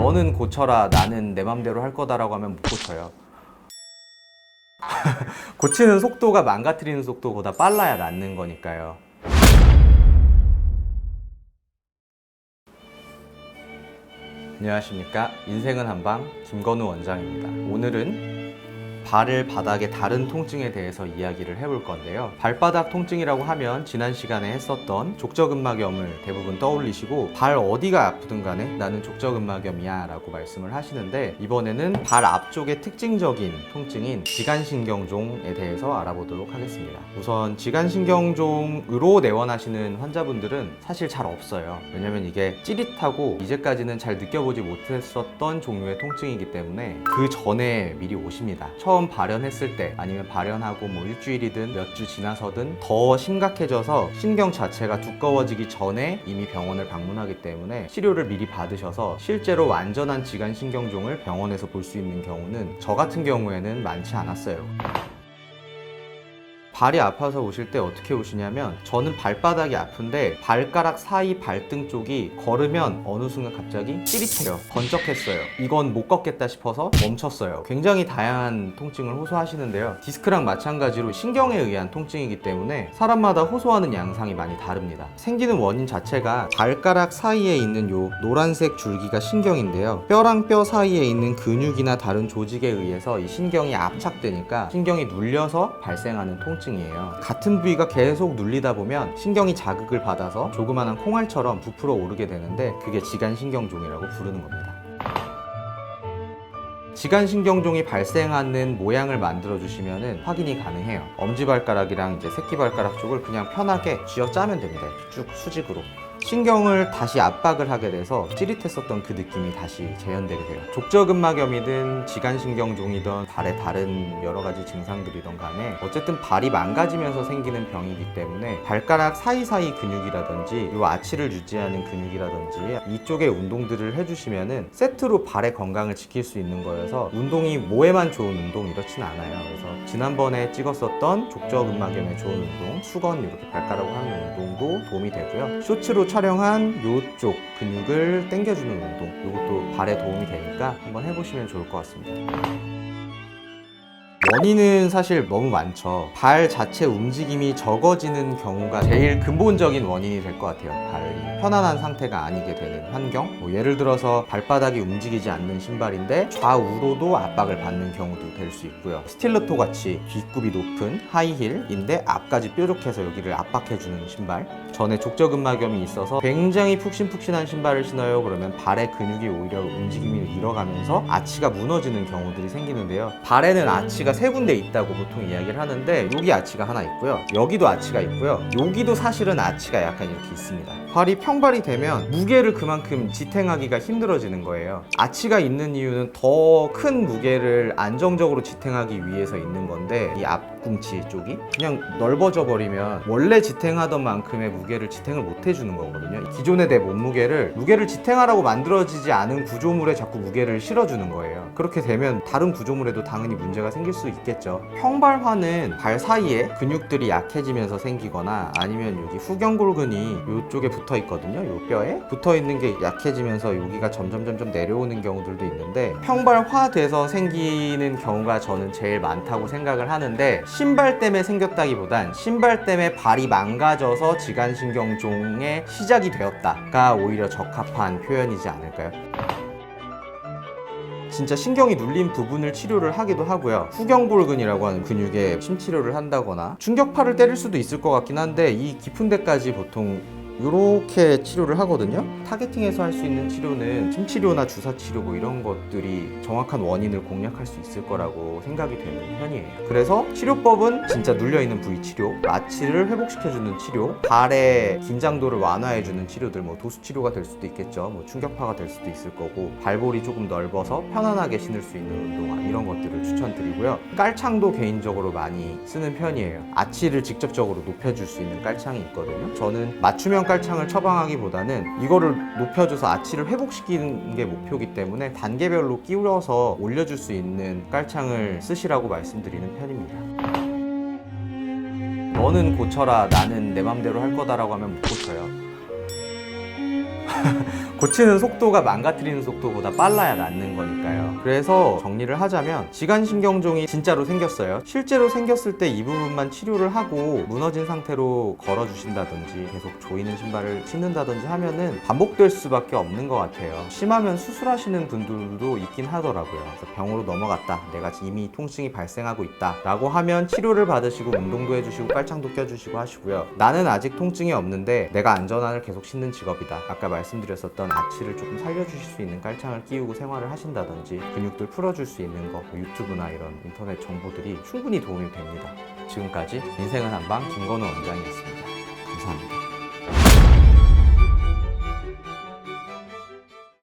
너는 고쳐라, 나는 내 맘대로 할 거다라고 하면 못 고쳐요. 고치는 속도가 망가뜨리는 속도보다 빨라야 낫는 거니까요. 안녕하십니까. 인생은 한방 김건우 원장입니다. 오늘은 발을 바닥의 다른 통증에 대해서 이야기를 해볼 건데요. 발바닥 통증이라고 하면 지난 시간에 했었던 족저근막염을 대부분 떠올리시고 발 어디가 아프든 간에 나는 족저근막염이야 라고 말씀을 하시는데, 이번에는 발 앞쪽의 특징적인 통증인 지간신경종에 대해서 알아보도록 하겠습니다. 우선 지간신경종으로 내원하시는 환자분들은 사실 잘 없어요. 왜냐면 이게 찌릿하고 이제까지는 잘 느껴보지 못했었던 종류의 통증이기 때문에 그 전에 미리 오십니다. 처음 발현했을 때 아니면 발현하고 뭐 일주일이든 몇 주 지나서든 더 심각해져서 신경 자체가 두꺼워지기 전에 이미 병원을 방문하기 때문에 치료를 미리 받으셔서 실제로 완전한 지간신경종을 병원에서 볼 수 있는 경우는 저 같은 경우에는 많지 않았어요. 발이 아파서 오실 때 어떻게 오시냐면, 저는 발바닥이 아픈데 발가락 사이 발등 쪽이 걸으면 어느 순간 갑자기 찌릿해요. 번쩍했어요. 이건 못 걷겠다 싶어서 멈췄어요. 굉장히 다양한 통증을 호소하시는데요. 디스크랑 마찬가지로 신경에 의한 통증이기 때문에 사람마다 호소하는 양상이 많이 다릅니다. 생기는 원인 자체가 발가락 사이에 있는 요 노란색 줄기가 신경인데요. 뼈랑 뼈 사이에 있는 근육이나 다른 조직에 의해서 이 신경이 압착되니까 신경이 눌려서 발생하는 통증 이에요. 같은 부위가 계속 눌리다 보면 신경이 자극을 받아서 조그만한 콩알처럼 부풀어 오르게 되는데, 그게 지간신경종이라고 부르는 겁니다. 지간신경종이 발생하는 모양을 만들어 주시면 확인이 가능해요. 엄지발가락이랑 이제 새끼발가락 쪽을 그냥 편하게 쥐어짜면 됩니다. 쭉 수직으로. 신경을 다시 압박을 하게 돼서 찌릿했었던 그 느낌이 다시 재현되게 돼요. 족저근막염이든 지간신경종이든 발에 다른 여러 가지 증상들이든 간에 어쨌든 발이 망가지면서 생기는 병이기 때문에 발가락 사이사이 근육이라든지 이 아치를 유지하는 근육이라든지 이쪽의 운동들을 해주시면은 세트로 발의 건강을 지킬 수 있는 거여서 운동이 뭐에만 좋은 운동 이렇진 않아요. 그래서 지난번에 찍었었던 족저근막염에 좋은 운동, 수건 이렇게 발가락으로 하는 운동도 도움이 되고요. 쇼츠로 촬영한 요쪽 근육을 당겨주는 운동, 이것도 발에 도움이 되니까 한번 해보시면 좋을 것 같습니다. 원인은 사실 너무 많죠. 발 자체 움직임이 적어지는 경우가 제일 근본적인 원인이 될 것 같아요. 발이 편안한 상태가 아니게 되는 환경, 예를 들어서 발바닥이 움직이지 않는 신발인데 좌우로도 압박을 받는 경우도 될 수 있고요. 스틸러토 같이 뒷굽이 높은 하이힐인데 앞까지 뾰족해서 여기를 압박해주는 신발, 전에 족저근막염이 있어서 굉장히 푹신푹신한 신발을 신어요. 그러면 발의 근육이 오히려 움직임을 잃어가면서 아치가 무너지는 경우들이 생기는데요. 발에는 아치가 세 군데 있다고 보통 이야기를 하는데, 여기 아치가 하나 있고요, 여기도 아치가 있고요, 여기도 사실은 아치가 약간 이렇게 있습니다. 발이 평발이 되면 무게를 그만큼 지탱하기가 힘들어지는 거예요. 아치가 있는 이유는 더 큰 무게를 안정적으로 지탱하기 위해서 있는 건데, 이 앞꿈치 쪽이 그냥 넓어져 버리면 원래 지탱하던 만큼의 무게를 지탱을 못 해주는 거거든요. 기존의 내 무게를 지탱하라고 만들어지지 않은 구조물에 자꾸 무게를 실어주는 거예요. 그렇게 되면 다른 구조물에도 당연히 문제가 생길 수 있겠죠. 평발화는 발 사이에 근육들이 약해지면서 생기거나 아니면 여기 후경골근이 이쪽에 붙어 있거든요. 이 뼈에 붙어 있는 게 약해지면서 여기가 점점 내려오는 경우들도 있는데, 평발화돼서 생기는 경우가 저는 제일 많다고 생각을 하는데, 신발 때문에 생겼다기보단 신발 때문에 발이 망가져서 지간신경종의 시작이 되었다가 오히려 적합한 표현이지 않을까요? 진짜 신경이 눌린 부분을 치료를 하기도 하고요. 후경골근이라고 하는 근육에 침치료를 한다거나 충격파를 때릴 수도 있을 것 같긴 한데, 이 깊은 데까지 보통 이렇게 치료를 하거든요. 타겟팅해서 할 수 있는 치료는 침치료나 주사치료 뭐 이런 것들이 정확한 원인을 공략할 수 있을 거라고 생각이 되는 편이에요. 그래서 치료법은 진짜 눌려있는 부위 치료, 아치를 회복시켜주는 치료, 발의 긴장도를 완화해주는 치료들, 뭐 도수치료가 될 수도 있겠죠. 뭐 충격파가 될 수도 있을 거고, 발볼이 조금 넓어서 편안하게 신을 수 있는 운동, 이런 것들을 추천드리고요. 깔창도 개인적으로 많이 쓰는 편이에요. 아치를 직접적으로 높여줄 수 있는 깔창이 있거든요. 저는 맞춤형 깔창을 처방하기보다는 이거를 높여줘서 아치를 회복시키는 게 목표이기 때문에 단계별로 끼울여서 올려줄 수 있는 깔창을 쓰시라고 말씀드리는 편입니다. 너는 고쳐라, 나는 내 맘대로 할 거다라고 하면 못 고쳐요. 고치는 속도가 망가뜨리는 속도보다 빨라야 낫는 거니까요. 그래서 정리를 하자면 지간신경종이 진짜로 생겼어요. 실제로 생겼을 때 이 부분만 치료를 하고 무너진 상태로 걸어주신다든지 계속 조이는 신발을 신는다든지 하면은 반복될 수밖에 없는 것 같아요. 심하면 수술하시는 분들도 있긴 하더라고요. 그래서 병으로 넘어갔다, 내가 이미 통증이 발생하고 있다 라고 하면 치료를 받으시고 운동도 해주시고 깔창도 껴주시고 하시고요. 나는 아직 통증이 없는데 내가 안전환을 계속 신는 직업이다, 아까 말씀드렸었던 아치를 조금 살려주실 수 있는 깔창을 끼우고 생활을 하신다든지 근육들 풀어줄 수 있는 거, 유튜브나 이런 인터넷 정보들이 충분히 도움이 됩니다. 지금까지 인생은 한방 김건우 원장이었습니다. 감사합니다.